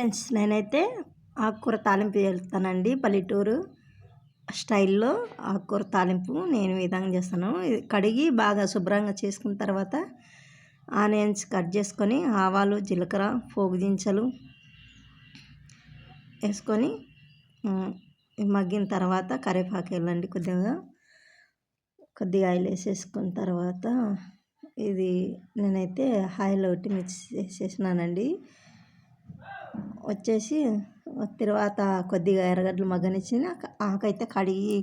Friends, నేనైతే ఆకుకూర తాలింపు చేస్తానండి. పల్లెటూరు స్టైల్లో ఆకుకూర తాలింపు నేను ఈ విధంగా చేస్తాను. ఇది కడిగి బాగా శుభ్రంగా చేసుకున్న తర్వాత ఆనియన్స్ కట్ చేసుకొని ఆవాలు, జీలకర్ర, పోగు దినుసులు వేసుకొని మగ్గిన తర్వాత కరివేపాకు వేయాలండి. కొద్దిగా ఆయిల్ వేసేసుకున్న తర్వాత నేనైతే ఆయిల్ ఒకటి మిక్స్ చేసేసినానండి. వచ్చేసి తర్వాత కొద్దిగా ఎర్రగడ్డలు మగ్గనిచ్చి ఆకైతే కడిగి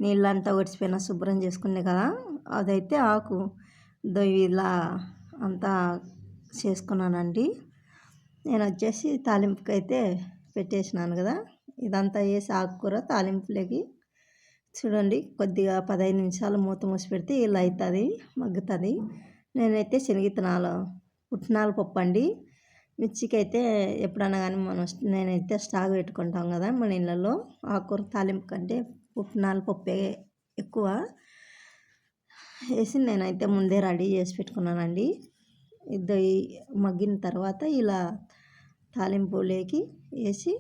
నీళ్ళంతా ఒడిచిపోయిన శుభ్రం చేసుకునే కదా, అదైతే ఆకు ఇలా అంతా చేసుకున్నానండి. నేను వచ్చేసి తాలింపుకి అయితే పెట్టేసినాను కదా, ఇదంతా వేసి ఆకుకూర తాలింపులోకి చూడండి. కొద్దిగా 15 నిమిషాలు మూత మూసి పెడితే ఇలా అవుతుంది, మగ్గుతుంది. నేనైతే శనగిత్తనాలు పుట్నాల పప్పు అండి. మిర్చికి అయితే ఎప్పుడన్నా కానీ నేనైతే స్టాక్ పెట్టుకుంటాం కదా మన ఇళ్ళల్లో. ఆకుకూర తాలింపు కంటే పుట్నాల పప్పే ఎక్కువ వేసి నేనైతే ముందే రెడీ చేసి పెట్టుకున్నానండి. ఇది మగ్గిన తర్వాత ఇలా తాలింపులోకి వేసి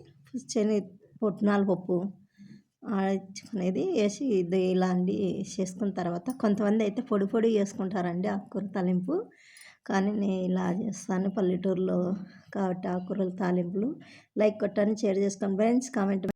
పుట్నాల పప్పు ఆడించుకునేది వేసి ఇలాంటి చేసుకున్న తర్వాత కొంతమంది అయితే పొడి పొడి చేసుకుంటారండి ఆకుకూర తాలింపు. కానీ నేను ఇలా చేస్తాను పల్లెటూరులో కాబట్టి ఆకుకూరల తాలింపులు. లైక్ కొట్టండి, షేర్ చేసుకోండి ఫ్రెండ్స్, కామెంట్